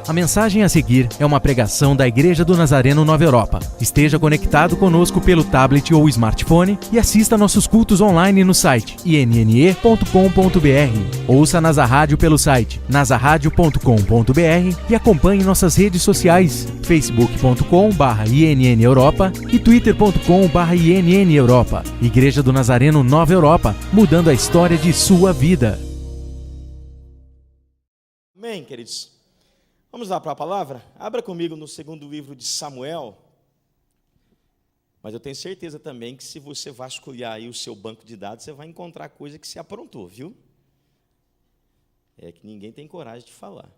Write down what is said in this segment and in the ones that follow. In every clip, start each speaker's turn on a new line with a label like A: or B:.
A: A mensagem a seguir é uma pregação da Igreja do Nazareno Nova Europa. Esteja conectado conosco pelo tablet ou smartphone e assista nossos cultos online no site inne.com.br. Ouça Nasa Rádio pelo site nasaradio.com.br e acompanhe nossas redes sociais facebook.com/INNEuropa e twitter.com/INNEuropa. Igreja do Nazareno Nova Europa, mudando a história de sua vida.
B: Amém, queridos. Vamos lá para a palavra? Abra comigo no segundo livro de Samuel. Mas eu tenho certeza também que se você vasculhar aí o seu banco de dados, você vai encontrar coisa que se aprontou, viu? É que ninguém tem coragem de falar.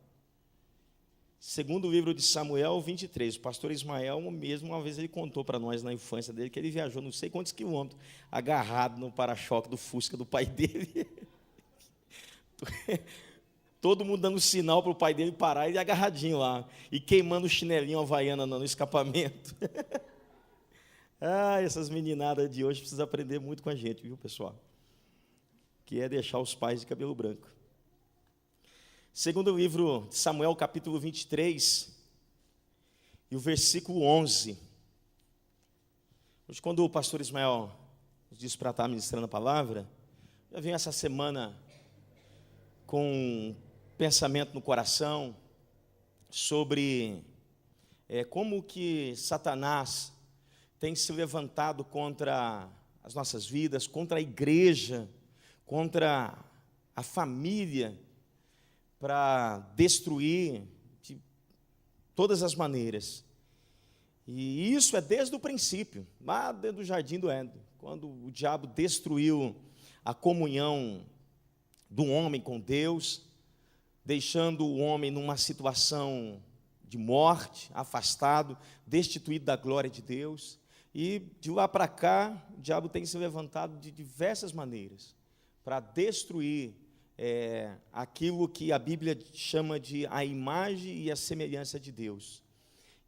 B: Segundo livro de Samuel 23, o pastor Ismael mesmo, uma vez ele contou para nós na infância dele, que ele viajou não sei quantos quilômetros, agarrado no para-choque do Fusca do pai dele. Todo mundo dando sinal para o pai dele parar, ele agarradinho lá, e queimando o chinelinho havaiana no escapamento. Essas meninadas de hoje precisam aprender muito com a gente, viu, pessoal? Que é deixar os pais de cabelo branco. Segundo livro de Samuel, capítulo 23, e o versículo 11. Hoje, quando o pastor Ismael nos disse para estar ministrando a palavra, eu venho essa semana com pensamento no coração sobre como que Satanás tem se levantado contra as nossas vidas, contra a igreja, contra a família, para destruir de todas as maneiras. E isso é desde o princípio, lá dentro do jardim do Éden, quando o diabo destruiu a comunhão do homem com Deus, deixando o homem numa situação de morte, afastado, destituído da glória de Deus. E de lá para cá, o diabo tem se levantado de diversas maneiras para destruir aquilo que a Bíblia chama de a imagem e a semelhança de Deus.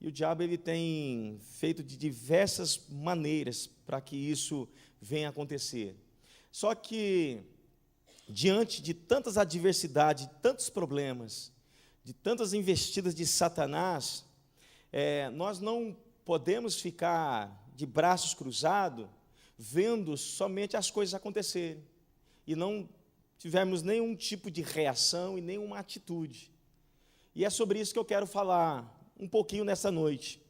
B: E o diabo ele tem feito de diversas maneiras para que isso venha acontecer. Só que diante de tantas adversidades, de tantos problemas, de tantas investidas de Satanás, nós não podemos ficar de braços cruzados, vendo somente as coisas acontecerem, e não tivermos nenhum tipo de reação e nenhuma atitude. E é sobre isso que eu quero falar um pouquinho nessa noite,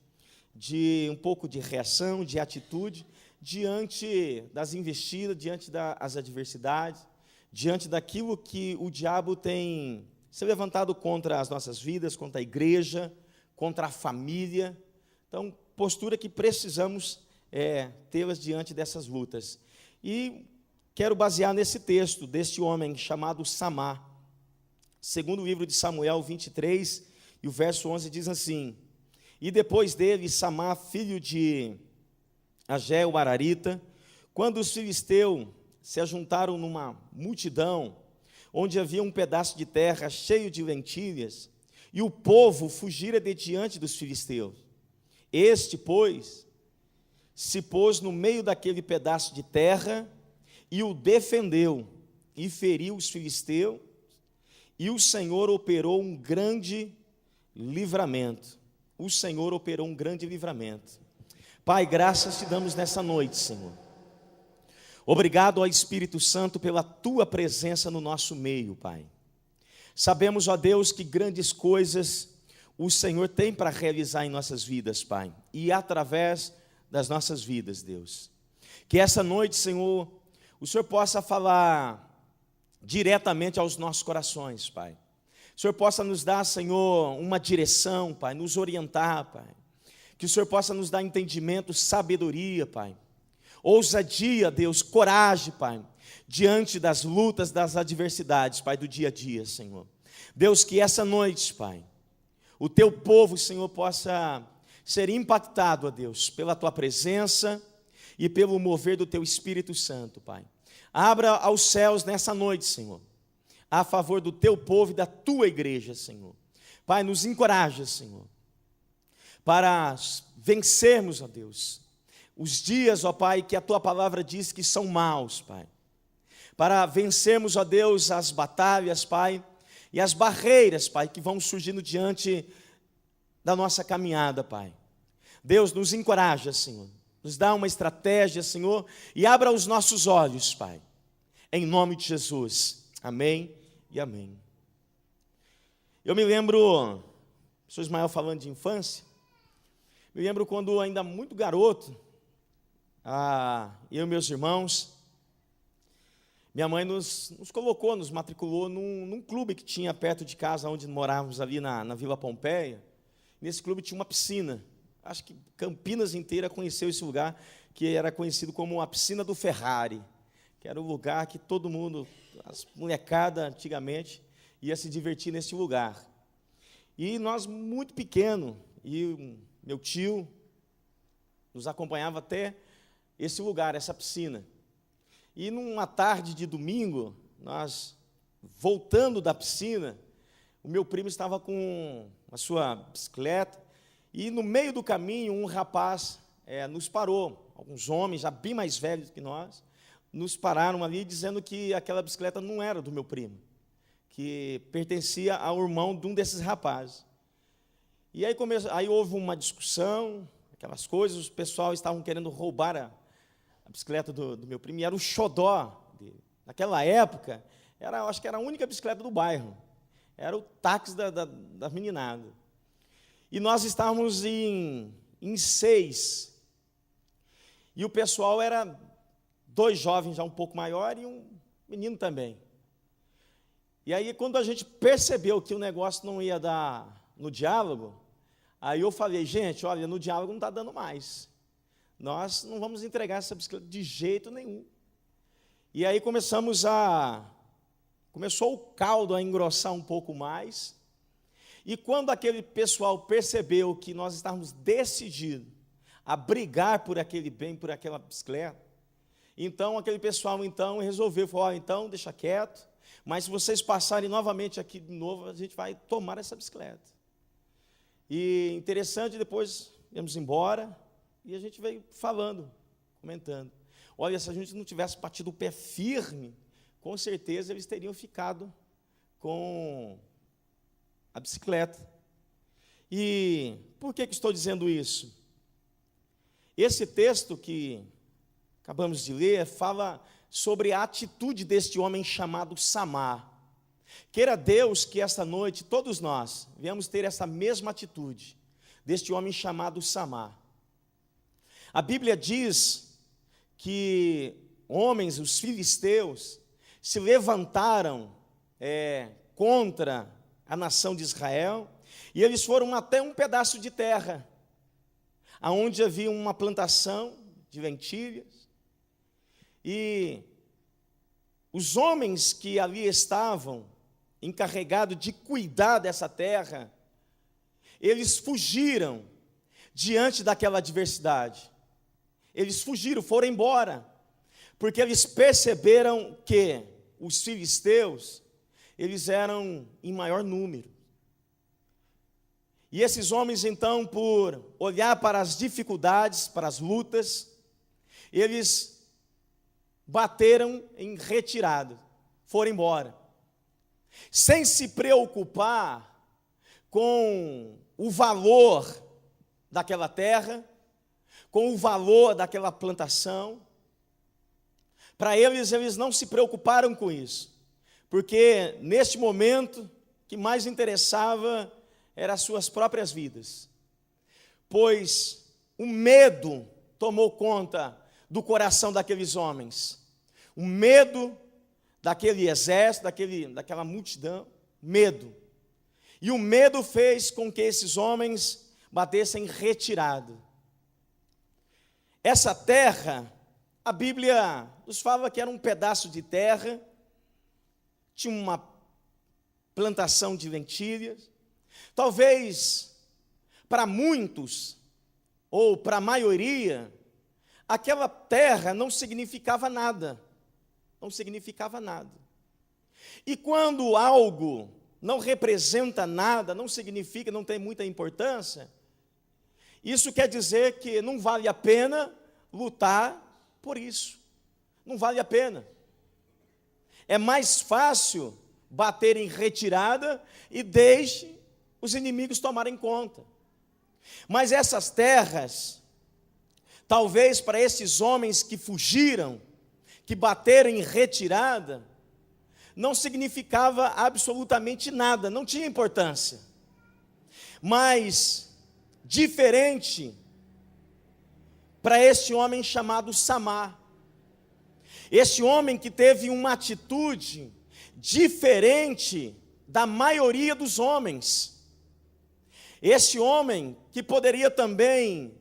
B: de um pouco de reação, de atitude, diante das investidas, diante das adversidades, diante daquilo que o diabo tem se levantado contra as nossas vidas, contra a igreja, contra a família. Então, postura que precisamos tê-las diante dessas lutas. E quero basear nesse texto, deste homem chamado Samá. Segundo o livro de Samuel 23, e o verso 11 diz assim: E depois dele, Samá, filho de Agé, o Ararita, quando os filisteus se ajuntaram numa multidão, onde havia um pedaço de terra cheio de lentilhas, e o povo fugira de diante dos filisteus. Este, pois, se pôs no meio daquele pedaço de terra, e o defendeu, e feriu os filisteus, e o Senhor operou um grande livramento. O Senhor operou um grande livramento. Pai, graças te damos nessa noite, Senhor. Obrigado ao Espírito Santo pela tua presença no nosso meio, Pai. Sabemos, ó Deus, que grandes coisas o Senhor tem para realizar em nossas vidas, Pai, e através das nossas vidas, Deus. Que essa noite, Senhor, o Senhor possa falar diretamente aos nossos corações, Pai. O Senhor possa nos dar, Senhor, uma direção, Pai, nos orientar, Pai. Que o Senhor possa nos dar entendimento, sabedoria, Pai. Ousadia, Deus, coragem, Pai, diante das lutas, das adversidades, Pai, do dia a dia, Senhor. Deus, que essa noite, Pai, o teu povo, Senhor, possa ser impactado, ó Deus, pela tua presença e pelo mover do teu Espírito Santo, Pai. Abra aos céus nessa noite, Senhor, a favor do teu povo e da tua igreja, Senhor. Pai, nos encoraja, Senhor, para vencermos, ó Deus, os dias, ó Pai, que a tua palavra diz que são maus, Pai. Para vencermos, ó Deus, as batalhas, Pai, e as barreiras, Pai, que vão surgindo diante da nossa caminhada, Pai. Deus, nos encoraja, Senhor, nos dá uma estratégia, Senhor, e abra os nossos olhos, Pai, em nome de Jesus. Amém e amém. Eu me lembro, o pastor Ismael falando de infância, me lembro quando ainda muito garoto, eu e meus irmãos, minha mãe nos colocou, nos matriculou num clube que tinha perto de casa, onde morávamos ali na Vila Pompeia. Nesse clube tinha uma piscina. Acho que Campinas inteira conheceu esse lugar, que era conhecido como a piscina do Ferrari, que era o lugar que todo mundo, as molecada antigamente, ia se divertir nesse lugar. E nós, muito pequeno, e meu tio nos acompanhava até esse lugar, essa piscina. E numa tarde de domingo, nós voltando da piscina, o meu primo estava com a sua bicicleta, e no meio do caminho um rapaz nos parou, alguns homens já bem mais velhos que nós, nos pararam ali dizendo que aquela bicicleta não era do meu primo, que pertencia ao irmão de um desses rapazes. E aí houve uma discussão, aquelas coisas, o pessoal estavam querendo roubar a bicicleta do meu primo, e era o xodó dele. Naquela época, acho que era a única bicicleta do bairro, era o táxi da meninada. E nós estávamos em 6, e o pessoal era 2 jovens já um pouco maior e um menino também. E aí, quando a gente percebeu que o negócio não ia dar no diálogo, aí eu falei, gente, olha, no diálogo não está dando mais. Nós não vamos entregar essa bicicleta de jeito nenhum. E aí começou o caldo a engrossar um pouco mais. E quando aquele pessoal percebeu que nós estávamos decididos a brigar por aquele bem, por aquela bicicleta, então aquele pessoal resolveu, falou, então deixa quieto, mas se vocês passarem novamente aqui de novo, a gente vai tomar essa bicicleta. E interessante, depois íamos embora, e a gente veio falando, comentando. Olha, se a gente não tivesse batido o pé firme, com certeza eles teriam ficado com a bicicleta. E por que estou dizendo isso? Esse texto que acabamos de ler fala sobre a atitude deste homem chamado Samar. Queira Deus que esta noite, todos nós, venhamos ter essa mesma atitude deste homem chamado Samar. A Bíblia diz que homens, os filisteus, se levantaram contra a nação de Israel, e eles foram até um pedaço de terra, onde havia uma plantação de lentilhas, e os homens que ali estavam, encarregados de cuidar dessa terra, eles fugiram diante daquela adversidade. Eles fugiram, foram embora, porque eles perceberam que os filisteus, eles eram em maior número. E esses homens, então, por olhar para as dificuldades, para as lutas, eles bateram em retirada, foram embora, sem se preocupar com o valor daquela terra, com o valor daquela plantação. Para eles não se preocuparam com isso, porque neste momento, o que mais interessava eram as suas próprias vidas, pois o medo tomou conta do coração daqueles homens, o medo daquele exército, daquela multidão, medo. E o medo fez com que esses homens batessem retirada. Essa terra, a Bíblia nos fala que era um pedaço de terra, tinha uma plantação de lentilhas. Talvez para muitos, ou para a maioria, aquela terra não significava nada. Não significava nada. E quando algo não representa nada, não significa, não tem muita importância, isso quer dizer que não vale a pena lutar por isso. Não vale a pena. É mais fácil bater em retirada e deixe os inimigos tomarem conta. Mas essas terras, talvez para esses homens que fugiram, que bateram em retirada, não significava absolutamente nada, não tinha importância. Mas, diferente para esse homem chamado Samar, esse homem que teve uma atitude diferente da maioria dos homens, esse homem que poderia também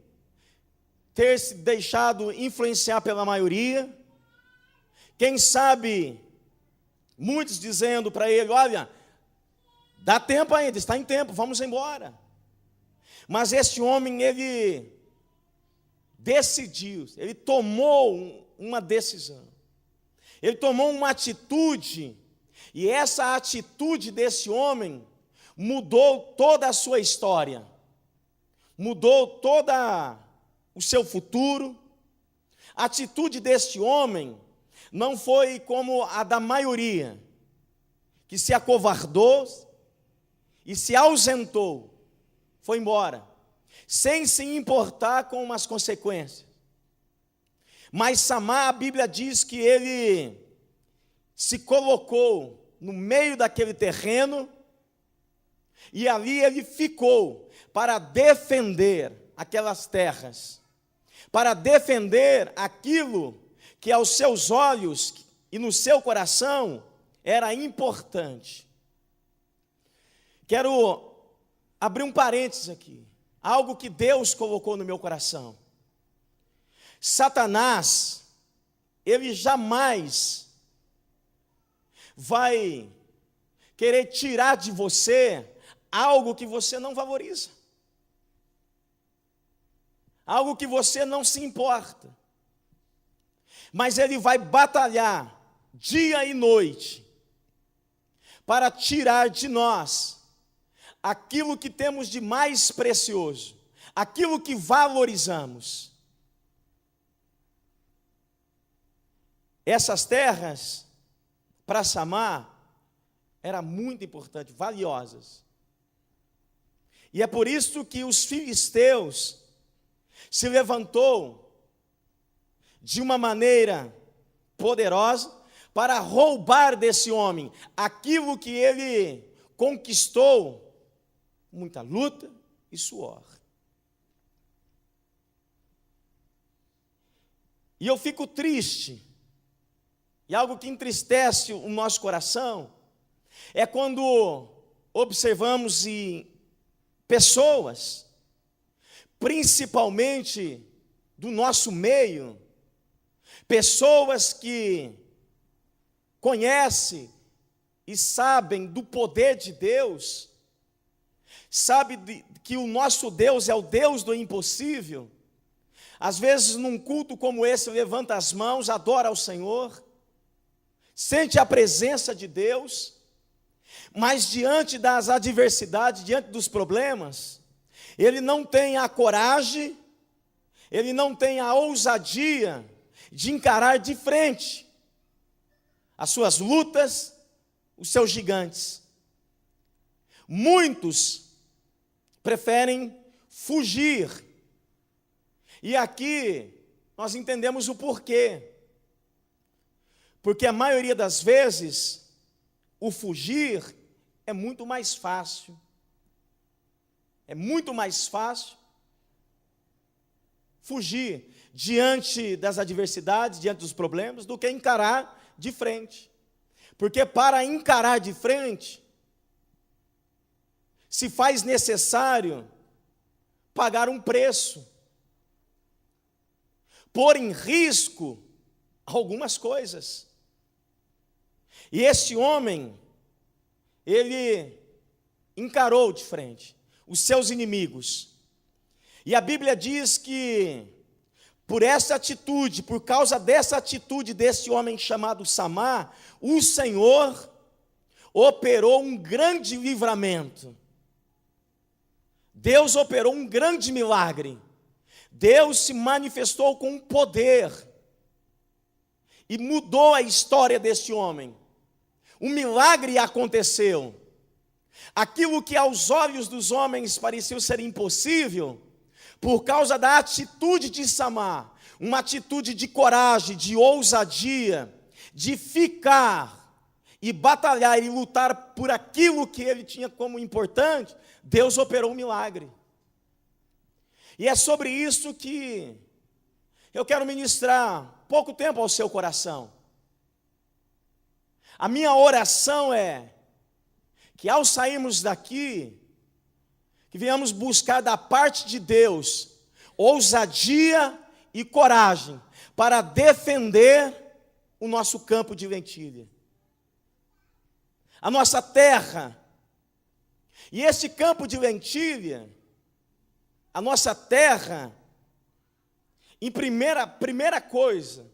B: ter se deixado influenciar pela maioria, quem sabe, muitos dizendo para ele, olha, dá tempo ainda, está em tempo, vamos embora. Mas esse homem, ele decidiu, ele tomou uma decisão, ele tomou uma atitude, e essa atitude desse homem mudou toda a sua história, mudou todo o seu futuro. A atitude deste homem não foi como a da maioria, que se acovardou e se ausentou, foi embora, sem se importar com as consequências. Mas Samar, a Bíblia diz que ele se colocou no meio daquele terreno, e ali ele ficou para defender aquelas terras, para defender aquilo que aos seus olhos e no seu coração era importante. Quero abrir um parênteses aqui, algo que Deus colocou no meu coração. Satanás, ele jamais vai querer tirar de você algo que você não valoriza, algo que você não se importa, mas ele vai batalhar dia e noite para tirar de nós aquilo que temos de mais precioso, aquilo que valorizamos. Essas terras, para Samar, eram muito importantes, valiosas. E é por isso que os filisteus se levantou de uma maneira poderosa para roubar desse homem aquilo que ele conquistou, muita luta e suor. E eu fico triste, e algo que entristece o nosso coração, é quando observamos pessoas, principalmente do nosso meio, pessoas que conhecem e sabem do poder de Deus, sabem que o nosso Deus é o Deus do impossível. Às vezes, num culto como esse, levanta as mãos, adora ao Senhor, sente a presença de Deus, mas diante das adversidades, diante dos problemas, ele não tem a coragem, ele não tem a ousadia de encarar de frente as suas lutas, os seus gigantes. Muitos preferem fugir, e aqui nós entendemos o porquê. Porque a maioria das vezes, o fugir é muito mais fácil. É muito mais fácil fugir diante das adversidades, diante dos problemas, do que encarar de frente. Porque para encarar de frente, se faz necessário pagar um preço, pôr em risco algumas coisas. E esse homem, ele encarou de frente os seus inimigos. E a Bíblia diz que, por essa atitude, por causa dessa atitude desse homem chamado Samar, o Senhor operou um grande livramento. Deus operou um grande milagre. Deus se manifestou com poder e mudou a história desse homem. O milagre aconteceu. Aquilo que aos olhos dos homens parecia ser impossível, por causa da atitude de Samar, uma atitude de coragem, de ousadia, de ficar e batalhar e lutar por aquilo que ele tinha como importante, Deus operou um milagre. E é sobre isso que eu quero ministrar pouco tempo ao seu coração. A minha oração é que ao sairmos daqui, que venhamos buscar da parte de Deus ousadia e coragem para defender o nosso campo de lentilha, a nossa terra. E esse campo de lentilha, a nossa terra, em primeira coisa,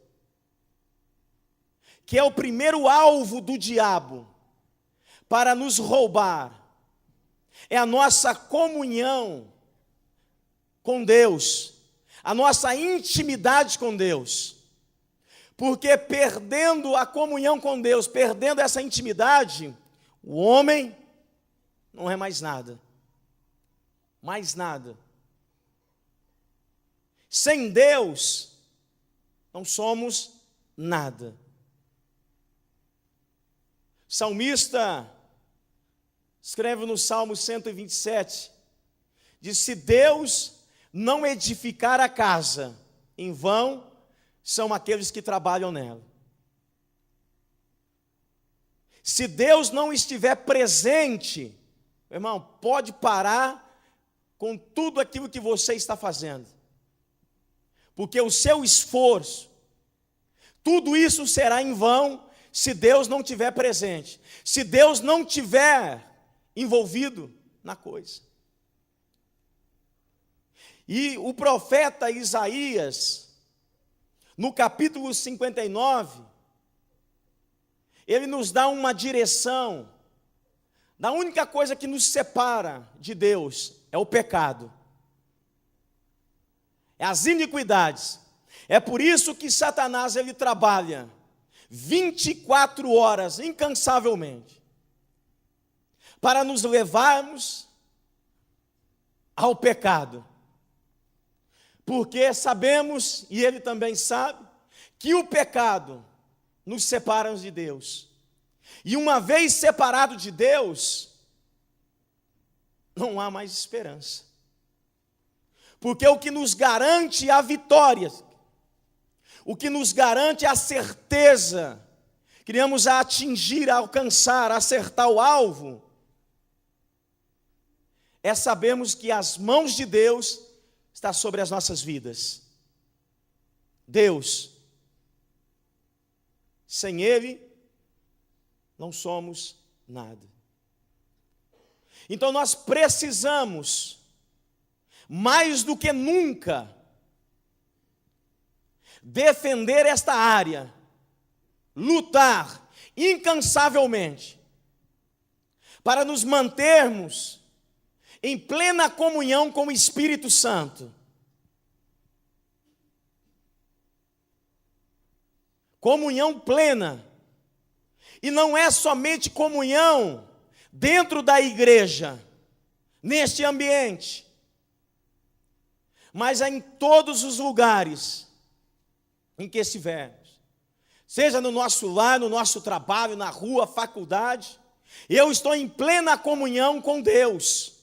B: que é o primeiro alvo do diabo para nos roubar, é a nossa comunhão com Deus, a nossa intimidade com Deus. Porque perdendo a comunhão com Deus, perdendo essa intimidade, o homem não é mais nada. Mais nada. Sem Deus, não somos nada. O salmista escreve no Salmo 127, diz: se Deus não edificar a casa, em vão são aqueles que trabalham nela. Se Deus não estiver presente, meu irmão, pode parar com tudo aquilo que você está fazendo, porque o seu esforço, tudo isso será em vão se Deus não estiver presente, se Deus não estiver envolvido na coisa. E o profeta Isaías, no capítulo 59, ele nos dá uma direção. Da única coisa que nos separa de Deus é o pecado, é as iniquidades. É por isso que Satanás ele trabalha 24 horas incansavelmente para nos levarmos ao pecado. Porque sabemos, e ele também sabe, que o pecado nos separa de Deus. E uma vez separado de Deus, não há mais esperança. Porque o que nos garante a vitória, o que nos garante a certeza, que iremos a atingir, a alcançar, a acertar o alvo, é sabermos que as mãos de Deus estão sobre as nossas vidas. Deus, sem Ele, não somos nada. Então nós precisamos, mais do que nunca, defender esta área, lutar incansavelmente, para nos mantermos em plena comunhão com o Espírito Santo. Comunhão plena. E não é somente comunhão dentro da igreja, neste ambiente, mas é em todos os lugares em que estivermos. Seja no nosso lar, no nosso trabalho, na rua, faculdade, eu estou em plena comunhão com Deus.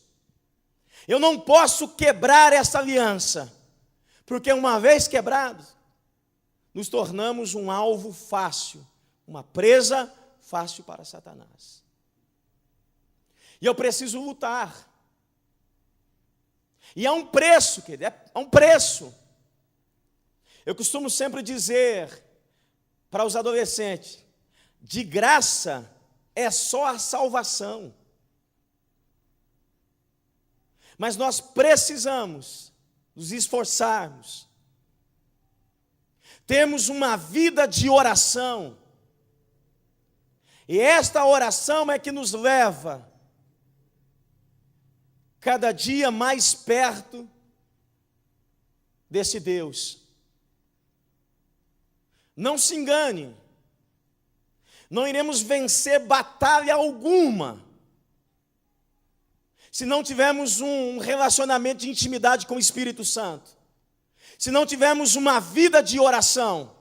B: Eu não posso quebrar essa aliança, porque uma vez quebrado, nos tornamos um alvo fácil, uma presa fácil para Satanás. E eu preciso lutar. E há um preço, querido, há um preço. Eu costumo sempre dizer para os adolescentes, de graça é só a salvação. Mas nós precisamos nos esforçarmos, termos uma vida de oração, e esta oração é que nos leva cada dia mais perto desse Deus. Não se engane, Não iremos vencer batalha alguma se não tivermos um relacionamento de intimidade com o Espírito Santo, se não tivermos uma vida de oração.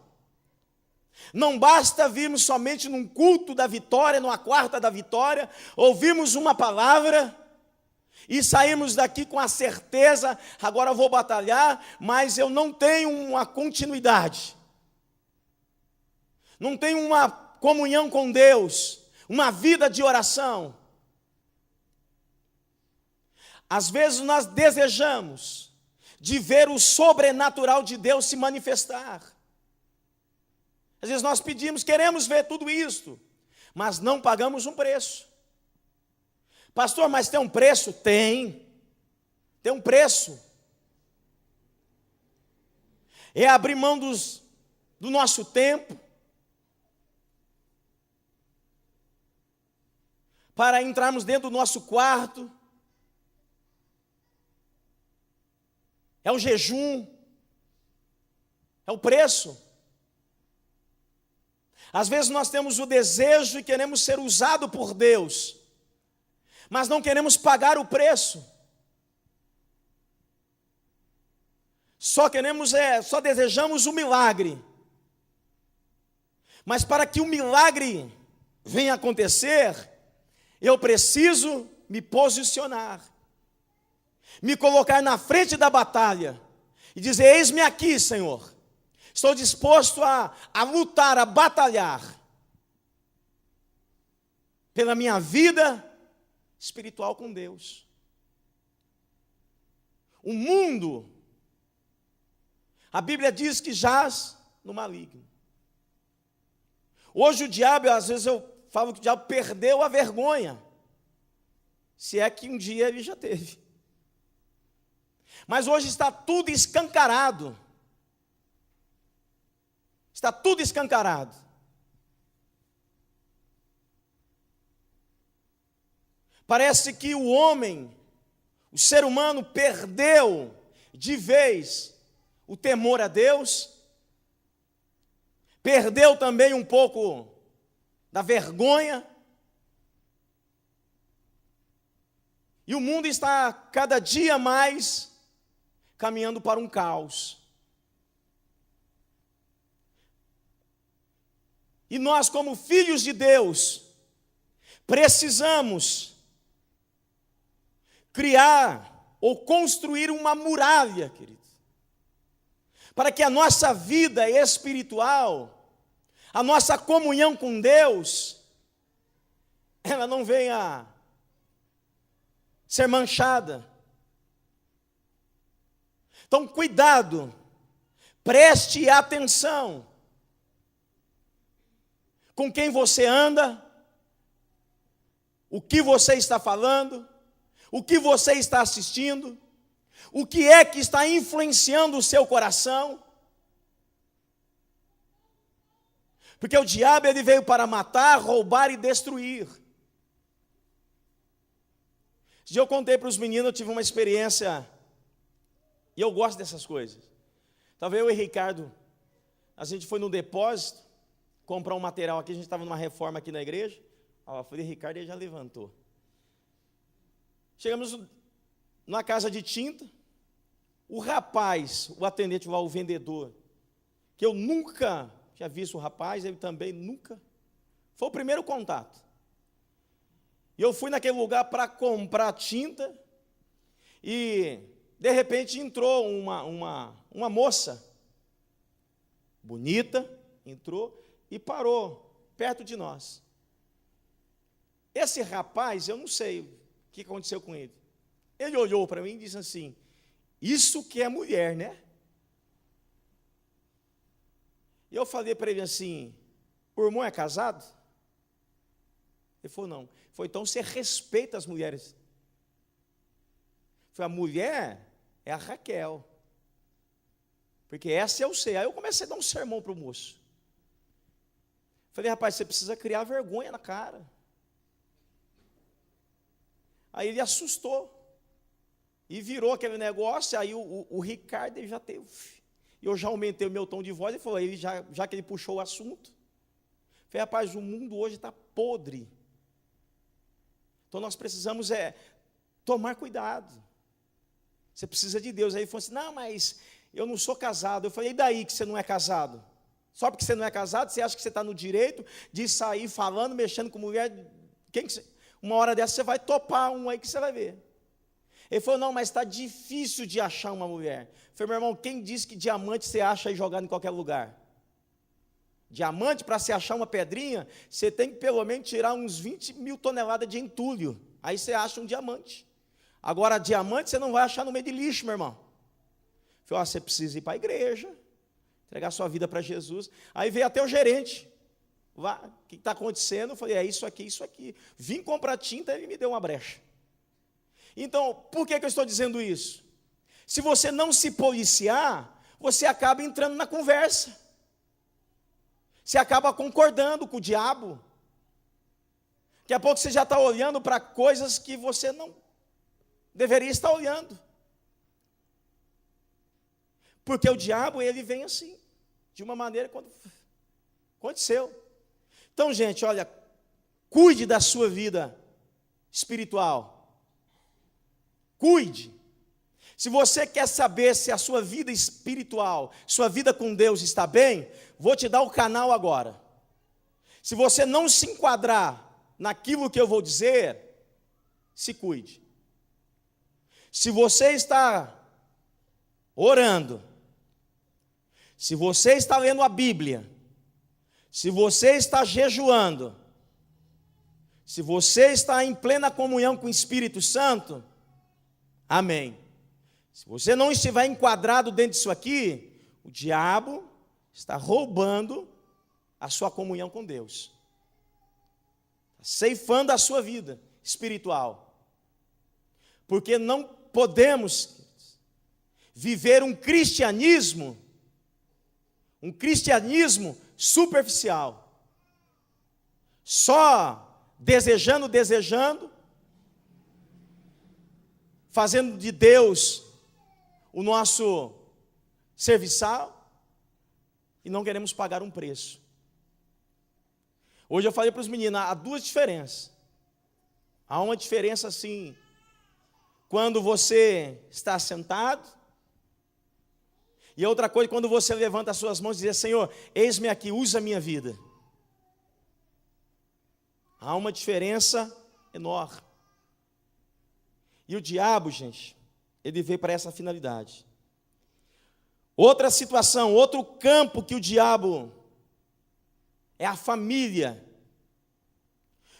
B: Não basta virmos somente num culto da vitória, numa quarta da vitória, ouvirmos uma palavra e sairmos daqui com a certeza, agora eu vou batalhar, mas eu não tenho uma continuidade, não tenho uma comunhão com Deus, uma vida de oração. Às vezes nós desejamos de ver o sobrenatural de Deus se manifestar. Às vezes nós pedimos, queremos ver tudo isso, mas não pagamos um preço. Pastor, mas tem um preço? Tem um preço. É abrir mão do nosso tempo para entrarmos dentro do nosso quarto. É o jejum, é o preço. Às vezes nós temos o desejo e queremos ser usado por Deus, mas não queremos pagar o preço. Só desejamos o milagre. Mas para que o milagre venha acontecer, eu preciso me posicionar, me colocar na frente da batalha e dizer: eis-me aqui, Senhor. Estou disposto a lutar, a batalhar pela minha vida espiritual com Deus. O mundo, a Bíblia diz que jaz no maligno. Hoje o diabo, às vezes eu falo que o diabo perdeu a vergonha, se é que um dia ele já teve. Mas hoje está tudo escancarado. Está tudo escancarado. Parece que o homem, o ser humano, perdeu de vez o temor a Deus, perdeu também um pouco da vergonha, e o mundo está cada dia mais caminhando para um caos. E nós, como filhos de Deus, precisamos criar ou construir uma muralha, querido, para que a nossa vida espiritual, a nossa comunhão com Deus, ela não venha ser manchada. Então, cuidado, preste atenção com quem você anda, o que você está falando, o que você está assistindo, o que é que está influenciando o seu coração. Porque o diabo, ele veio para matar, roubar e destruir. Esse dia eu contei para os meninos, eu tive uma experiência, e eu gosto dessas coisas. Talvez eu e Ricardo, a gente foi no depósito, comprar um material aqui, a gente estava numa reforma aqui na igreja. Eu falei, Ricardo, ele já levantou. Chegamos na casa de tinta, o rapaz, o atendente, o vendedor, que eu nunca tinha visto o rapaz, ele também nunca, foi o primeiro contato. E eu fui naquele lugar para comprar tinta, e de repente entrou uma moça, bonita, entrou, e parou perto de nós. Esse rapaz, eu não sei o que aconteceu com ele. Ele olhou para mim e disse assim: isso que é mulher, né? E eu falei para ele assim: o irmão é casado? Ele falou: não. Ele falou: então você respeita as mulheres. Eu falei: a mulher é a Raquel, porque essa eu sei. Aí eu comecei a dar um sermão para o moço. Falei: rapaz, você precisa criar vergonha na cara. Aí ele assustou e virou aquele negócio. Aí o Ricardo, ele já teve, eu já aumentei o meu tom de voz. Ele falou, já que ele puxou o assunto, Falei, rapaz, o mundo hoje está podre. Então nós precisamos tomar cuidado. Você precisa de Deus. Aí ele falou assim, não, mas eu não sou casado. Eu falei, e daí que você não é casado? Só porque você não é casado, você acha que você está no direito de sair falando, mexendo com mulher? Uma hora dessa você vai topar um aí que você vai ver. Ele falou, não, mas está difícil de achar uma mulher. Eu falei, meu irmão, quem disse que diamante você acha aí jogado em qualquer lugar? Diamante, para se achar uma pedrinha, você tem que pelo menos tirar uns 20 mil toneladas de entulho. Aí você acha um diamante. Agora, diamante você não vai achar no meio de lixo, meu irmão. Eu falei, você precisa ir para a igreja, entregar sua vida para Jesus. Aí veio até o gerente. O que está acontecendo? Eu falei, é isso aqui, isso aqui. Vim comprar tinta, ele me deu uma brecha. Então, por que eu estou dizendo isso? Se você não se policiar, você acaba entrando na conversa. Você acaba concordando com o diabo. Daqui a pouco você já está olhando para coisas que você não deveria estar olhando. Porque o diabo, ele vem assim, de uma maneira quando aconteceu. Então, gente, olha, cuide da sua vida espiritual. Cuide. Se você quer saber se a sua vida espiritual, sua vida com Deus está bem, vou te dar o canal agora. Se você não se enquadrar naquilo que eu vou dizer, se cuide. Se você está orando, se você está lendo a Bíblia, se você está jejuando, se você está em plena comunhão com o Espírito Santo, amém. Se você não estiver enquadrado dentro disso aqui, o diabo está roubando a sua comunhão com Deus. Está ceifando a sua vida espiritual. Porque não podemos viver um cristianismo superficial. Só desejando, fazendo de Deus o nosso serviçal, e não queremos pagar um preço. Hoje eu falei para os meninos, há duas diferenças. Há uma diferença assim, quando você está sentado, e outra coisa, quando você levanta as suas mãos e diz, Senhor, eis-me aqui, usa a minha vida. Há uma diferença enorme. E o diabo, gente, ele veio para essa finalidade. Outra situação, outro campo que o diabo é a família.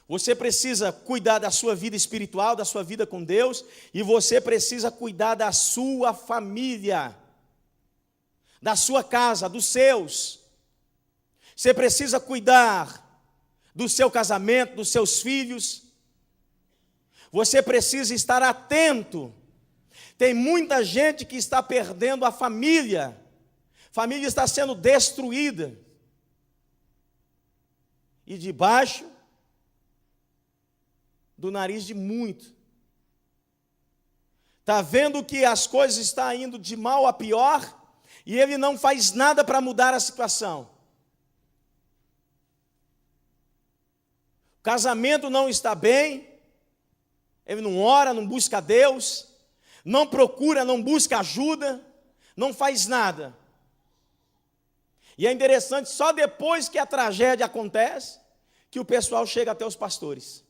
B: Você precisa cuidar da sua vida espiritual, da sua vida com Deus, e você precisa cuidar da sua família, da sua casa, dos seus. Você precisa cuidar do seu casamento, dos seus filhos. Você precisa estar atento. Tem muita gente que está perdendo a família. A família está sendo destruída. E debaixo do nariz de muito. Está vendo que as coisas estão indo de mal a pior e ele não faz nada para mudar a situação. O casamento não está bem, ele não ora, não busca Deus, não procura, não busca ajuda, não faz nada. E é interessante, só depois que a tragédia acontece, que o pessoal chega até os pastores.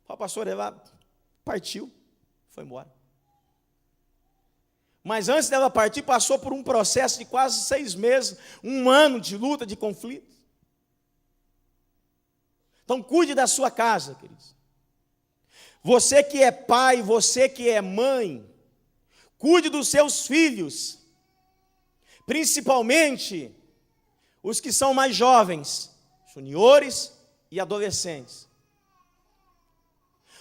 B: O pastor ela partiu, foi embora. Mas antes dela partir, passou por um processo de quase 6 meses, 1 ano de luta, de conflito. Então cuide da sua casa, queridos. Você que é pai, você que é mãe, cuide dos seus filhos, principalmente os que são mais jovens, juniores e adolescentes.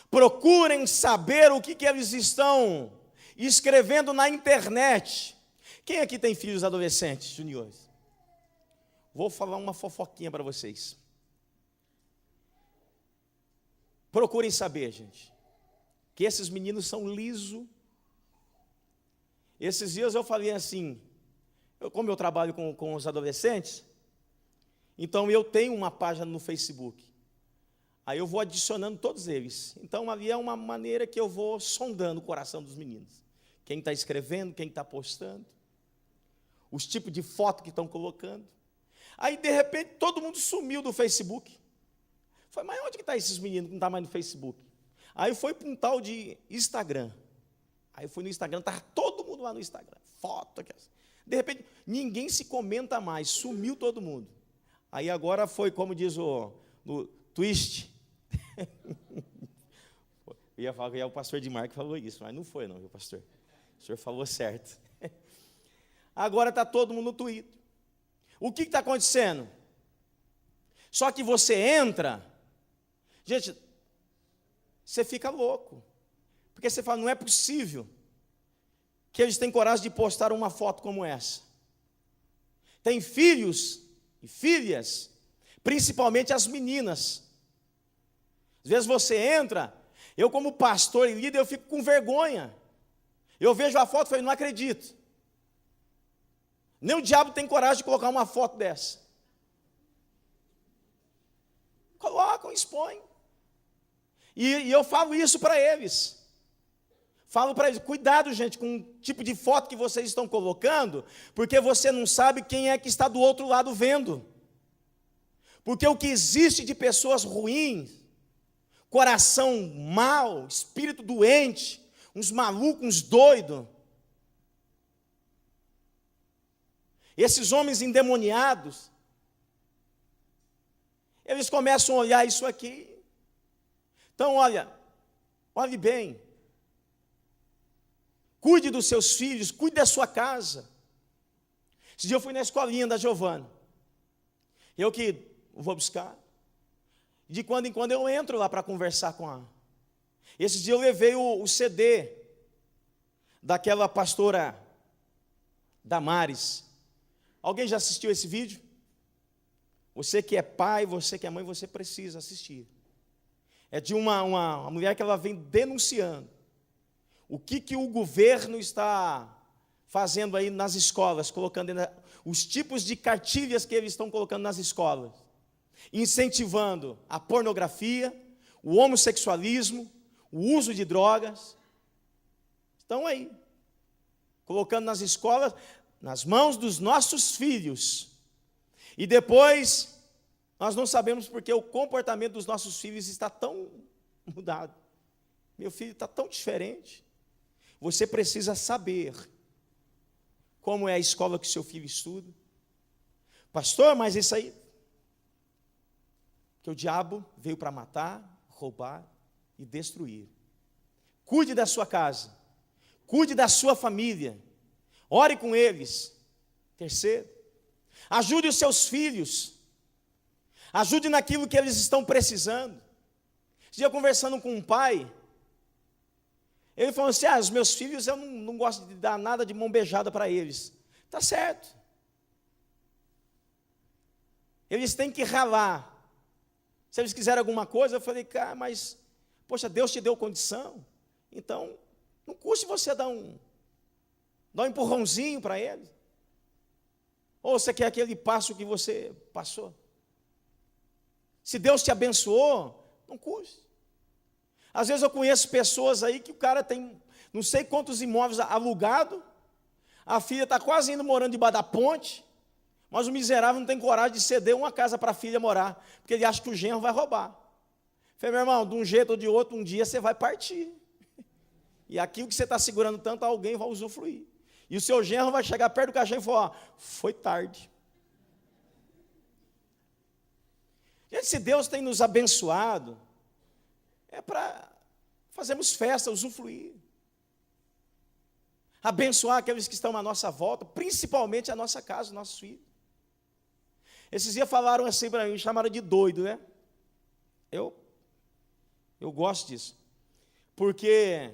B: Procurem saber o que eles estão escrevendo na internet. Quem aqui tem filhos adolescentes, juniores? Vou falar uma fofoquinha para vocês. Procurem saber, gente, que esses meninos são lisos. Esses dias eu falei assim, como eu trabalho com os adolescentes, Então eu tenho uma página no Facebook. Aí eu vou adicionando todos eles. Então ali é uma maneira que eu vou sondando o coração dos meninos. Quem está escrevendo, quem está postando, os tipos de foto que estão colocando. Aí, de repente, todo mundo sumiu do Facebook. Falei, mas onde que estão esses meninos que não estão mais no Facebook? Aí foi para um tal de Instagram. Aí eu fui no Instagram, estava todo mundo lá no Instagram. Foto. De repente, ninguém se comenta mais, sumiu todo mundo. Aí agora foi, como diz no twist. Eu ia falar que o pastor de Marco falou isso, mas não foi não, viu, pastor? O senhor falou certo. Agora está todo mundo no Twitter. O que está acontecendo? Só que você entra, gente, você fica louco. Porque você fala, não é possível que eles têm coragem de postar uma foto como essa. Tem filhos e filhas, principalmente as meninas. Às vezes você entra, eu como pastor e líder, eu fico com vergonha. Eu vejo a foto e falo, não acredito. Nem o diabo tem coragem de colocar uma foto dessa. Colocam, expõem. E eu falo isso para eles. Falo para eles, cuidado, gente, com o tipo de foto que vocês estão colocando, porque você não sabe quem é que está do outro lado vendo. Porque o que existe de pessoas ruins, coração mau, espírito doente, uns malucos, uns doidos, esses homens endemoniados, eles começam a olhar isso aqui. Então, olhe bem. Cuide dos seus filhos, cuide da sua casa. Esse dia eu fui na escolinha da Giovana. Eu que vou buscar. De quando em quando eu entro lá para conversar com ela. Esse dia eu levei o CD daquela pastora Damares. Alguém já assistiu esse vídeo? Você que é pai, você que é mãe, você precisa assistir. É de uma mulher que ela vem denunciando o que o governo está fazendo aí nas escolas, colocando os tipos de cartilhas que eles estão colocando nas escolas, incentivando a pornografia, o homossexualismo, o uso de drogas. Estão aí, colocando nas escolas, nas mãos dos nossos filhos. E depois, nós não sabemos porque o comportamento dos nossos filhos está tão mudado. Meu filho está tão diferente. Você precisa saber como é a escola que seu filho estuda. Pastor, mas isso aí... que o diabo veio para matar, roubar e destruir. Cuide da sua casa. Cuide da sua família. Ore com eles. Terceiro, ajude os seus filhos. Ajude naquilo que eles estão precisando. Esse dia conversando com um pai, ele falou assim, os meus filhos, eu não gosto de dar nada de mão beijada para eles. Está certo. Eles têm que ralar. Se eles quiserem alguma coisa, eu falei, cara, mas, poxa, Deus te deu condição. Então, não custe você dar um empurrãozinho para eles. Ou você quer aquele passo que você passou? Se Deus te abençoou, não custe. Às vezes eu conheço pessoas aí que o cara tem não sei quantos imóveis alugados, a filha está quase indo morando debaixo da ponte, mas o miserável não tem coragem de ceder uma casa para a filha morar, porque ele acha que o genro vai roubar. Falei, meu irmão, de um jeito ou de outro, um dia você vai partir. E aquilo que você está segurando tanto, alguém vai usufruir. E o seu genro vai chegar perto do caixão e falar, foi tarde. Gente, se Deus tem nos abençoado, é para fazermos festa, usufruir. Abençoar aqueles que estão à nossa volta, principalmente a nossa casa, os nossos filhos. Esses dias falaram assim para mim, chamaram de doido, né? Eu gosto disso. Porque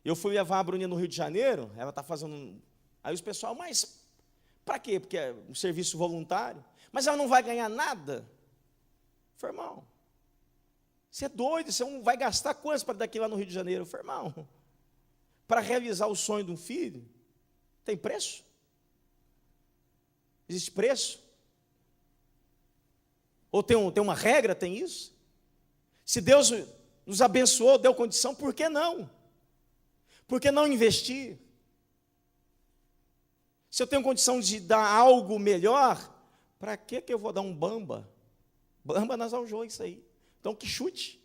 B: eu fui levar a Bruninha no Rio de Janeiro, ela está fazendo... Aí os pessoal, mas para quê? Porque é um serviço voluntário. Mas ela não vai ganhar nada? Eu falei, irmão, você é doido, você não vai gastar quantos para daqui lá no Rio de Janeiro? Eu falei, irmão, para realizar o sonho de um filho, tem preço? Existe preço? Ou tem uma regra, tem isso? Se Deus nos abençoou, deu condição, por que não? Por que não investir? Se eu tenho condição de dar algo melhor, para que eu vou dar um bamba? Bamba nas aljões, isso aí. Então, que chute.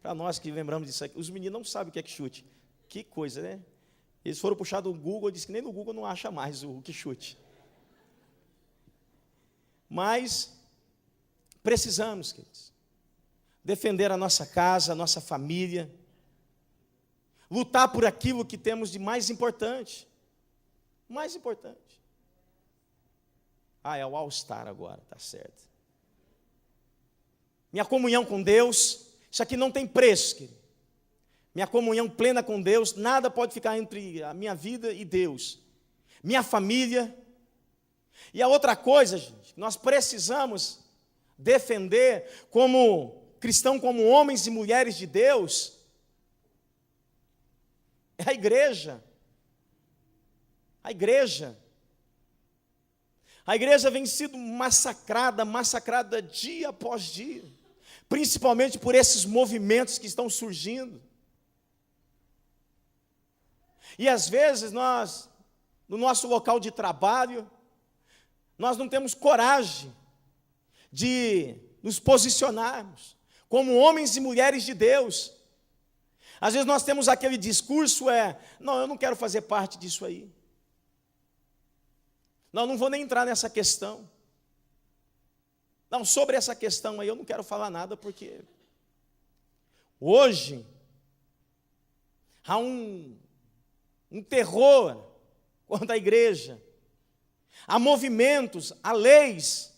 B: Para nós que lembramos disso aqui. Os meninos não sabem o que é que chute. Que coisa, né? Eles foram puxar do Google, disse que nem no Google não acha mais o que chute. Mas precisamos, queridos, defender a nossa casa, a nossa família, lutar por aquilo que temos de mais importante. Mais importante. É o All-Star agora, tá certo. Minha comunhão com Deus, isso aqui não tem preço, querido. Minha comunhão plena com Deus, nada pode ficar entre a minha vida e Deus. Minha família. E a outra coisa, gente, nós precisamos defender como cristão, como homens e mulheres de Deus, é a igreja. A igreja. A igreja vem sendo massacrada dia após dia, principalmente por esses movimentos que estão surgindo. E às vezes nós, no nosso local de trabalho, nós não temos coragem de nos posicionarmos como homens e mulheres de Deus. Às vezes nós temos aquele discurso, não, eu não quero fazer parte disso aí. Não vou nem entrar nessa questão. Não, sobre essa questão aí eu não quero falar nada, porque hoje há um terror contra a igreja. Há movimentos, há leis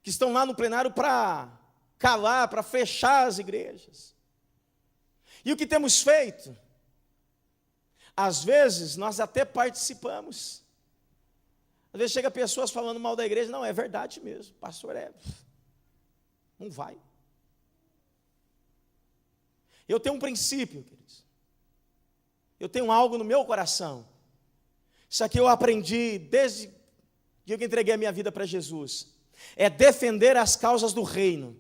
B: que estão lá no plenário para calar, para fechar as igrejas. E o que temos feito? Às vezes nós até participamos. Às vezes chega pessoas falando mal da igreja, não, é verdade mesmo, pastor, não vai. Eu tenho um princípio, queridos. Eu tenho algo no meu coração. Isso aqui eu aprendi desde que eu entreguei a minha vida para Jesus. É defender as causas do reino.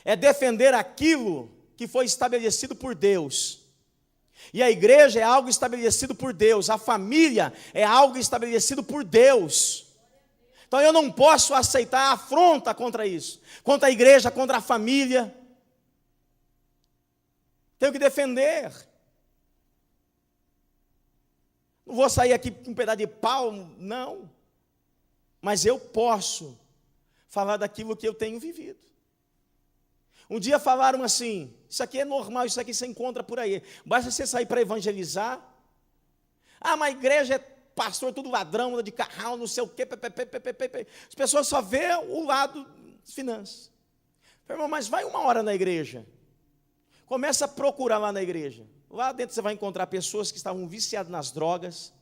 B: É defender aquilo que foi estabelecido por Deus. E a igreja é algo estabelecido por Deus. A família é algo estabelecido por Deus. Então eu não posso aceitar afronta contra isso. Contra a igreja, contra a família. Tenho que defender. Não vou sair aqui com um pedaço de pau, não. Mas eu posso falar daquilo que eu tenho vivido. Um dia falaram assim, isso aqui é normal, isso aqui você encontra por aí. Basta você sair para evangelizar. Mas a igreja é pastor, tudo ladrão, anda de carrão, não sei o quê. As pessoas só vê o lado das finanças. Irmão, mas vai uma hora na igreja. Começa a procurar lá na igreja. Lá dentro você vai encontrar pessoas que estavam viciadas nas drogas.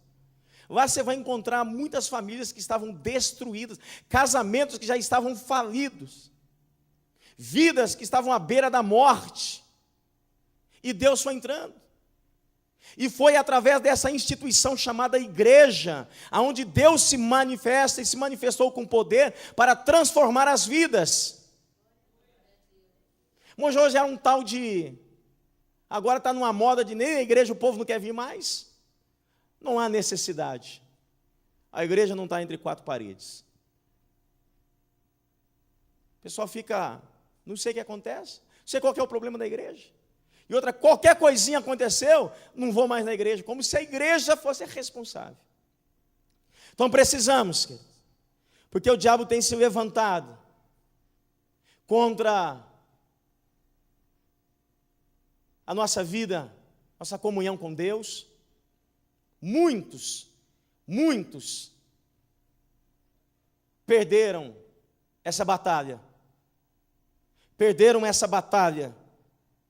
B: Lá você vai encontrar muitas famílias que estavam destruídas, casamentos que já estavam falidos, vidas que estavam à beira da morte. E Deus foi entrando. E foi através dessa instituição chamada igreja, aonde Deus se manifesta e se manifestou com poder para transformar as vidas. Mas hoje era um tal de... Agora está numa moda de nem a igreja, o povo não quer vir mais. Não há necessidade. A igreja não está entre quatro paredes. O pessoal fica, não sei o que acontece, não sei qual que é o problema da igreja. E outra, qualquer coisinha aconteceu, não vou mais na igreja, como se a igreja fosse responsável. Então precisamos, queridos, porque o diabo tem se levantado contra a nossa vida, nossa comunhão com Deus. Muitos perderam essa batalha. Perderam essa batalha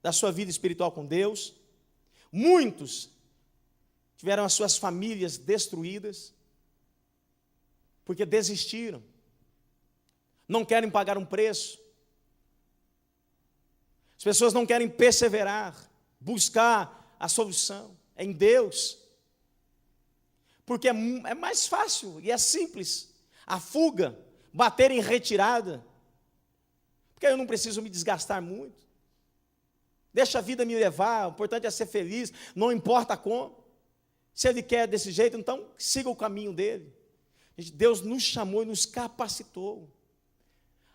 B: da sua vida espiritual com Deus. Muitos tiveram as suas famílias destruídas, porque desistiram. Não querem pagar um preço. As pessoas não querem perseverar, buscar a solução em Deus, porque é mais fácil e é simples. A fuga, bater em retirada, porque eu não preciso me desgastar muito. Deixa a vida me levar, o importante é ser feliz, não importa como. Se Ele quer desse jeito, então siga o caminho dele. Deus nos chamou e nos capacitou.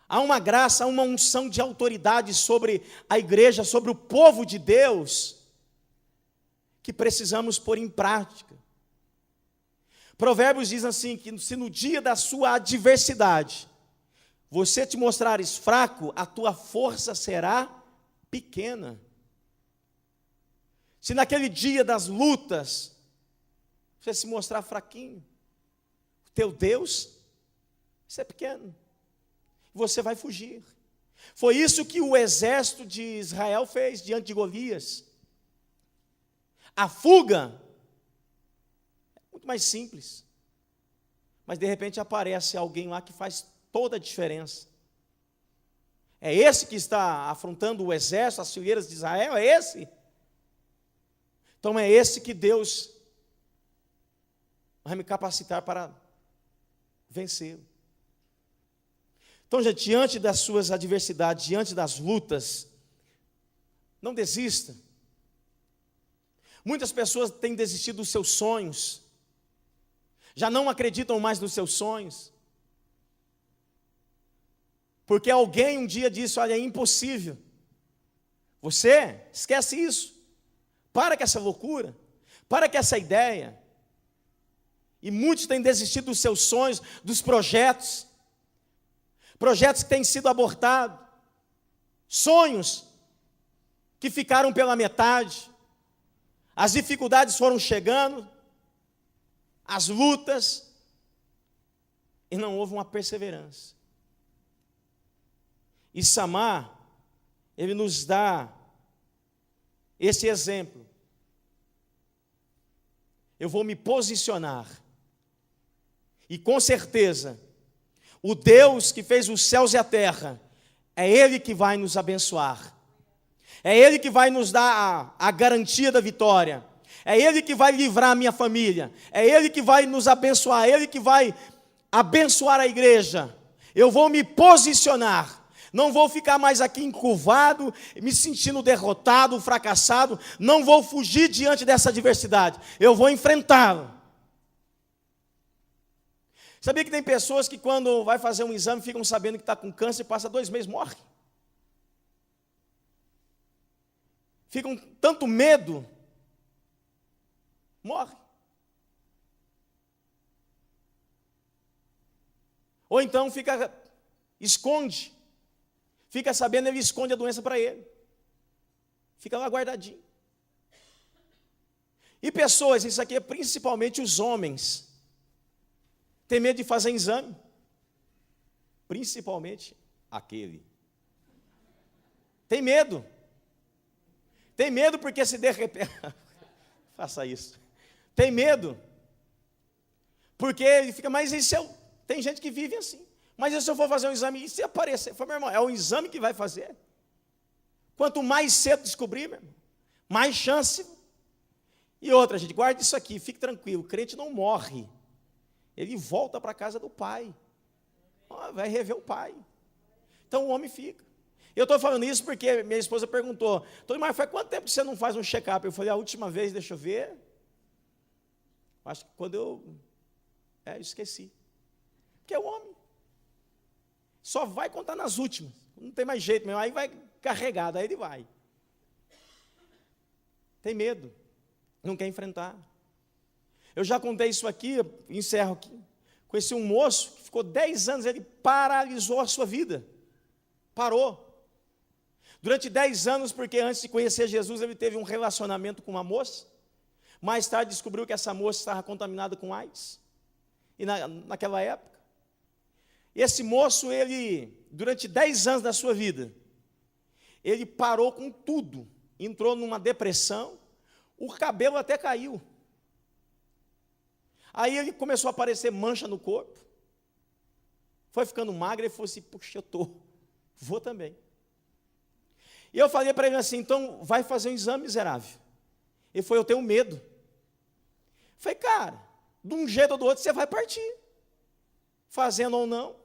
B: Há uma graça, há uma unção de autoridade sobre a igreja, sobre o povo de Deus, que precisamos pôr em prática. Provérbios diz assim, que se no dia da sua adversidade, você te mostrares fraco, a tua força será pequena. Se naquele dia das lutas, você se mostrar fraquinho, o teu Deus, isso é pequeno. Você vai fugir. Foi isso que o exército de Israel fez diante de Golias. A fuga é muito mais simples. Mas de repente aparece alguém lá que faz toda a diferença. É esse que está afrontando o exército, as fileiras de Israel? É esse? Então é esse que Deus vai me capacitar para vencê-lo. Então, gente, diante das suas adversidades, diante das lutas, não desista. Muitas pessoas têm desistido dos seus sonhos, já não acreditam mais nos seus sonhos, porque alguém um dia disse: olha, é impossível. Você esquece isso, para com essa loucura, para com essa ideia. E muitos têm desistido dos seus sonhos, dos projetos que têm sido abortados, sonhos que ficaram pela metade, as dificuldades foram chegando, as lutas, e não houve uma perseverança. E Samar, ele nos dá esse exemplo. Eu vou me posicionar, e com certeza, o Deus que fez os céus e a terra, é Ele que vai nos abençoar. É Ele que vai nos dar a garantia da vitória. É Ele que vai livrar a minha família. É Ele que vai nos abençoar. É Ele que vai abençoar a igreja. Eu vou me posicionar. Não vou ficar mais aqui encurvado, me sentindo derrotado, fracassado. Não vou fugir diante dessa adversidade. Eu vou enfrentá-la. Sabia que tem pessoas que quando vai fazer um exame ficam sabendo que está com câncer e passa 2 meses, morre? Ficam com tanto medo, morre. Ou então esconde, fica sabendo, ele esconde a doença para ele. Fica lá guardadinho. E pessoas, isso aqui é principalmente os homens, tem medo de fazer exame, principalmente aquele. Tem medo porque se de repente, faça isso, tem medo, porque ele fica, mas e se eu, tem gente que vive assim, mas e se eu for fazer um exame, e se aparecer? Eu falo, meu irmão, é o exame que vai fazer, quanto mais cedo descobrir, meu irmão, mais chance. E outra, gente, guarde isso aqui, fique tranquilo, o crente não morre, ele volta para a casa do pai, vai rever o pai. Então o homem fica. Eu estou falando isso porque minha esposa perguntou: mas faz quanto tempo que você não faz um check-up? Eu falei: a última vez, deixa eu ver, acho que quando eu esqueci. Porque é o homem, só vai contar nas últimas, não tem mais jeito mesmo, aí vai carregado, aí ele vai. Tem medo, não quer enfrentar. Eu já contei isso aqui, encerro aqui. Conheci um moço que ficou 10 anos, ele paralisou a sua vida. Parou. Durante 10 anos, porque antes de conhecer Jesus, ele teve um relacionamento com uma moça. Mais tarde descobriu que essa moça estava contaminada com AIDS. E naquela época. E esse moço, ele, durante 10 anos da sua vida, ele parou com tudo. Entrou numa depressão, o cabelo até caiu. Aí ele começou a aparecer mancha no corpo, foi ficando magro e falou assim: puxa, vou também. E eu falei para ele assim: então vai fazer um exame, miserável. Ele falou: eu tenho medo. Eu falei: cara, de um jeito ou do outro você vai partir, fazendo ou não.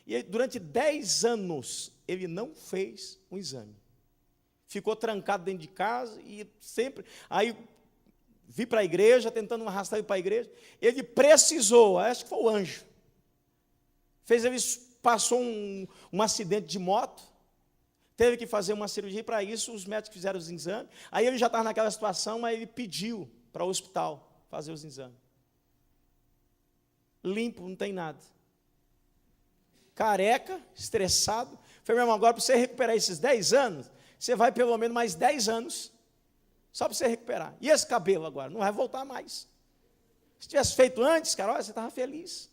B: E durante 10 anos ele não fez um exame. Ficou trancado dentro de casa e sempre... Aí vi para a igreja, tentando arrastar ele para a igreja. Ele precisou, acho que foi o anjo. Passou um acidente de moto, teve que fazer uma cirurgia, para isso os médicos fizeram os exames. Aí ele já estava naquela situação, mas ele pediu para o hospital fazer os exames. Limpo, não tem nada. Careca, estressado. Falei, meu irmão, agora para você recuperar esses 10 anos, você vai pelo menos mais 10 anos, só para você recuperar. E esse cabelo agora? Não vai voltar mais. Se tivesse feito antes, cara, olha, você estava feliz.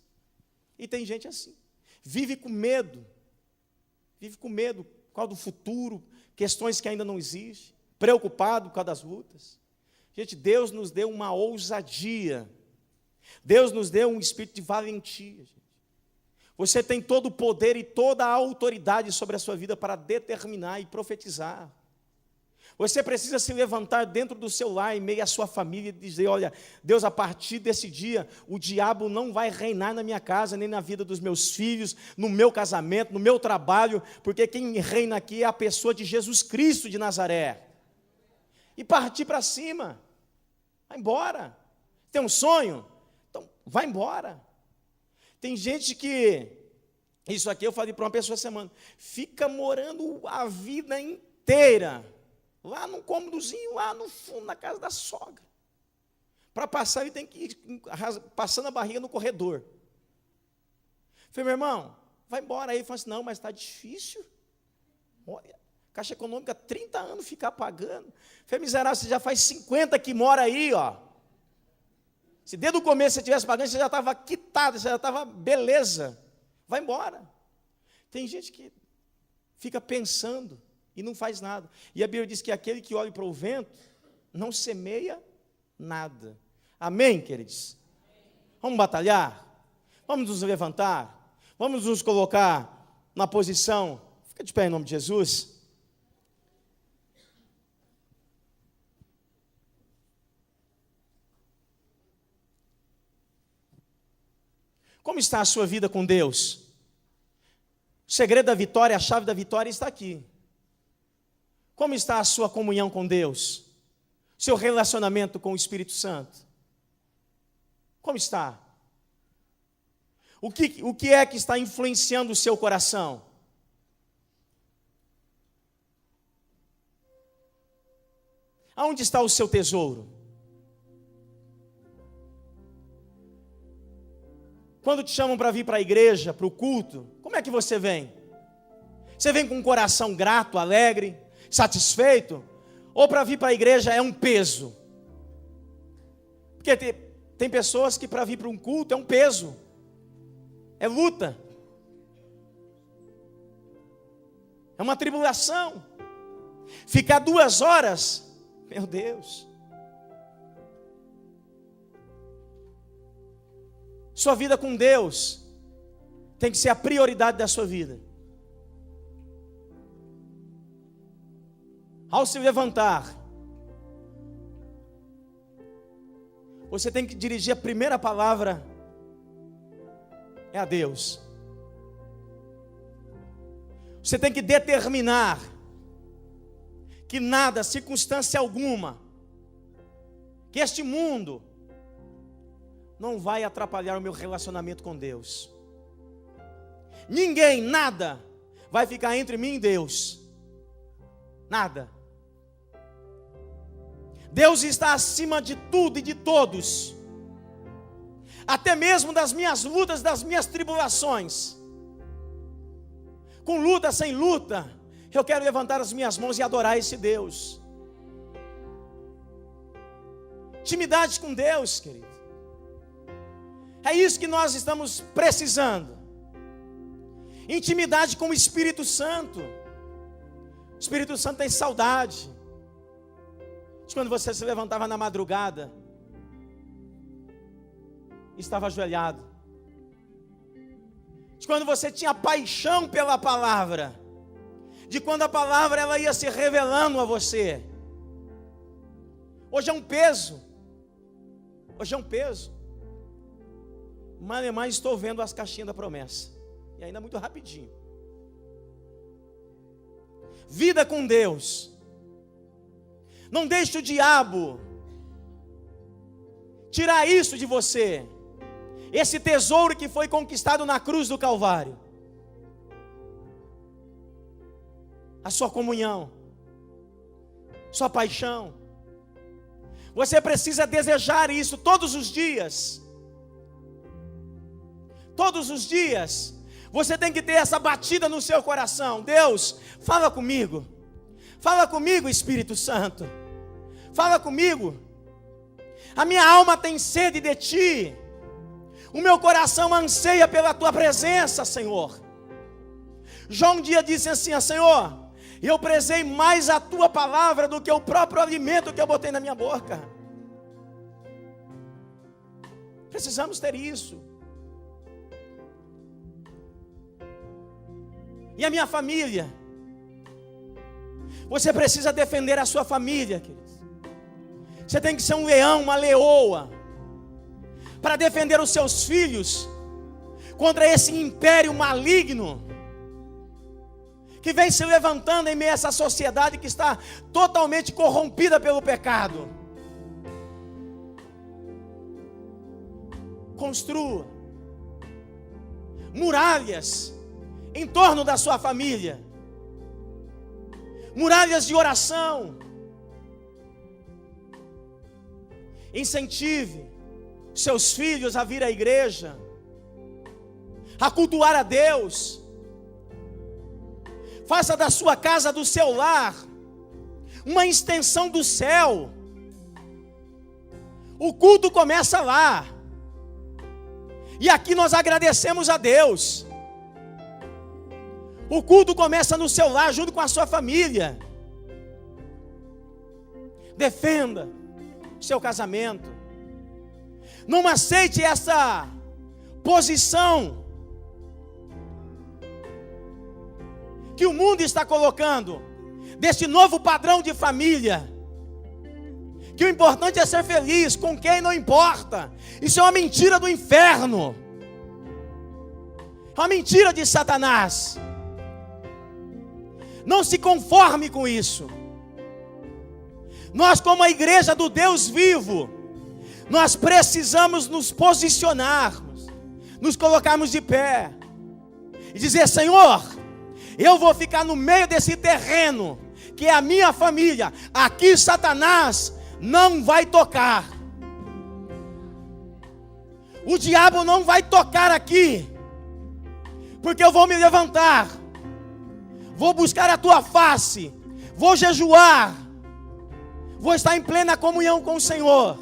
B: E tem gente assim. Vive com medo por causa do futuro, questões que ainda não existem, preocupado por causa das lutas. Gente, Deus nos deu uma ousadia, Deus nos deu um espírito de valentia. Gente. Você tem todo o poder e toda a autoridade sobre a sua vida para determinar e profetizar. Você precisa se levantar dentro do seu lar, em meio à sua família, e dizer, olha, Deus, a partir desse dia, o diabo não vai reinar na minha casa, nem na vida dos meus filhos, no meu casamento, no meu trabalho, porque quem reina aqui é a pessoa de Jesus Cristo de Nazaré. E partir para cima. Vai embora. Tem um sonho? Então, vai embora. Tem gente que, isso aqui eu falei para uma pessoa essa semana, fica morando a vida inteira, lá num cômodozinho, lá no fundo, na casa da sogra. Para passar, ele tem que ir passando a barriga no corredor. Falei, meu irmão, vai embora. Aí ele falou assim, não, mas está difícil. Olha, Caixa Econômica, 30 anos ficar pagando. Falei, miserável, você já faz 50 que mora aí, ó. Se desde o começo você estivesse pagando, você já estava quitado, você já estava beleza. Vai embora. Tem gente que fica pensando e não faz nada. E a Bíblia diz que aquele que olha para o vento não semeia nada. Amém, queridos? Vamos batalhar? Vamos nos levantar? Vamos nos colocar na posição? Fica de pé em nome de Jesus. Como está a sua vida com Deus? O segredo da vitória, a chave da vitória está aqui. Como está a sua comunhão com Deus? Seu relacionamento com o Espírito Santo? Como está? O que é que está influenciando o seu coração? Aonde está o seu tesouro? Quando te chamam para vir para a igreja, para o culto, como é que você vem? Você vem com um coração grato, alegre, satisfeito? Ou para vir para a igreja é um peso? Porque tem pessoas que para vir para um culto é um peso, é luta, é uma tribulação. Ficar 2 horas, meu Deus. Sua vida com Deus tem que ser a prioridade da sua vida. Ao se levantar, você tem que dirigir a primeira palavra é a Deus. Você tem que determinar que nada, circunstância alguma, que este mundo não vai atrapalhar o meu relacionamento com Deus. Ninguém, nada, vai ficar entre mim e Deus. Nada. Deus está acima de tudo e de todos. Até mesmo das minhas lutas, das minhas tribulações. Com luta, sem luta, eu quero levantar as minhas mãos e adorar esse Deus. Intimidade com Deus, querido. É isso que nós estamos precisando. Intimidade com o Espírito Santo. O Espírito Santo tem saudade de quando você se levantava na madrugada, estava ajoelhado, de quando você tinha paixão pela palavra, de quando a palavra ela ia se revelando a você. Hoje é um peso. Hoje é um peso. Mas estou vendo as caixinhas da promessa. E ainda muito rapidinho. vida com Deus. Não deixe o diabo tirar isso de você, esse tesouro que foi conquistado na cruz do Calvário. A sua comunhão, sua paixão. Você precisa desejar isso todos os dias. Todos os dias. Você tem que ter essa batida no seu coração. Deus, fala comigo. Fala comigo, Espírito Santo. Fala comigo. A minha alma tem sede de Ti. O meu coração anseia pela Tua presença, Senhor. João um dia disse assim: Senhor, eu prezei mais a Tua palavra do que o próprio alimento que eu botei na minha boca. Precisamos ter isso. E a minha família? Você precisa defender a sua família, queridos. Você tem que ser um leão, uma leoa, para defender os seus filhos contra esse império maligno que vem se levantando em meio a essa sociedade que está totalmente corrompida pelo pecado. Construa muralhas em torno da sua família, muralhas de oração. Incentive seus filhos a vir à igreja, a cultuar a Deus. Faça da sua casa, do seu lar, uma extensão do céu. O culto começa lá, e aqui nós agradecemos a Deus. O culto começa no seu lar, junto com a sua família. Defenda seu casamento. Não aceite essa posição que o mundo está colocando, desse novo padrão de família, que o importante é ser feliz, com quem não importa. Isso é uma mentira do inferno, é uma mentira de Satanás. Não se conforme com isso. Nós, como a igreja do Deus vivo, nós precisamos nos posicionarmos, nos colocarmos de pé e dizer: Senhor, eu vou ficar no meio desse terreno que é a minha família. Aqui Satanás não vai tocar. O diabo não vai tocar aqui, porque eu vou me levantar, vou buscar a Tua face, vou jejuar, vou estar em plena comunhão com o Senhor.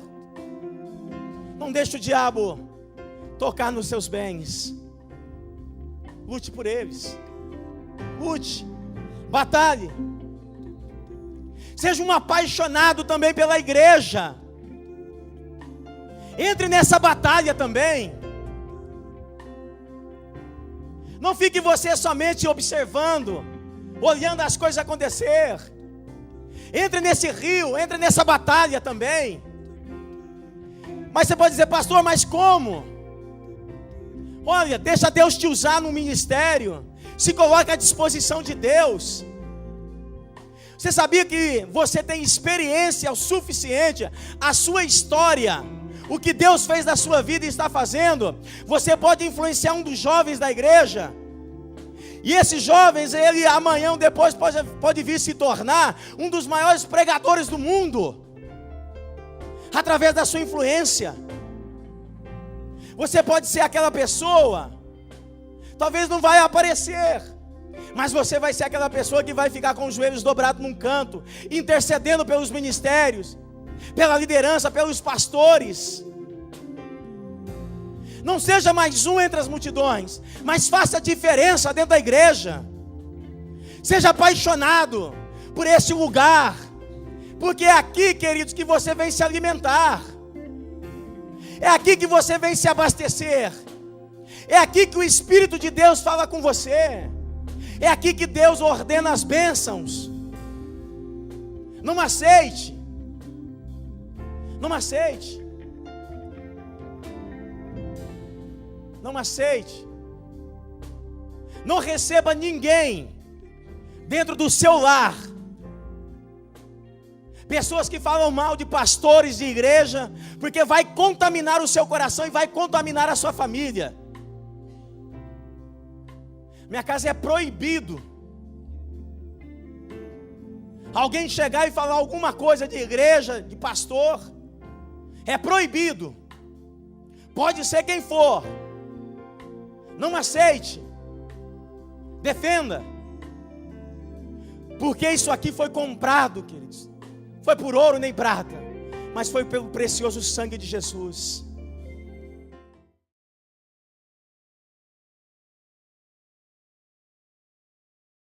B: Não deixe o diabo tocar nos seus bens. Lute por eles. Lute, batalhe. Seja um apaixonado também pela igreja. Entre nessa batalha também. Não fique você somente observando, olhando as coisas acontecer. Entre nesse rio, entre nessa batalha também. Mas você pode dizer: pastor, mas como? Olha, deixa Deus te usar no ministério. Se coloque à disposição de Deus. Você sabia que você tem experiência o suficiente? A sua história, o que Deus fez na sua vida e está fazendo, você pode influenciar um dos jovens da igreja. E esses jovens, ele amanhã ou depois pode vir se tornar um dos maiores pregadores do mundo, através da sua influência. Você pode ser aquela pessoa, talvez não vai aparecer, mas você vai ser aquela pessoa que vai ficar com os joelhos dobrados num canto, intercedendo pelos ministérios, pela liderança, pelos pastores. Não seja mais um entre as multidões, mas faça a diferença dentro da igreja. Seja apaixonado por esse lugar, porque é aqui, queridos, que você vem se alimentar. É aqui que você vem se abastecer. É aqui que o Espírito de Deus fala com você. É aqui que Deus ordena as bênçãos. Não aceite. Não aceite. Não aceite. Não receba ninguém dentro do seu lar, pessoas que falam mal de pastores de igreja, porque vai contaminar o seu coração e vai contaminar a sua família. Minha casa é proibido alguém chegar e falar alguma coisa de igreja, de pastor. É proibido. Pode ser quem for. Não aceite. Defenda. Porque isso aqui foi comprado, queridos. Foi por ouro nem prata, mas foi pelo precioso sangue de Jesus.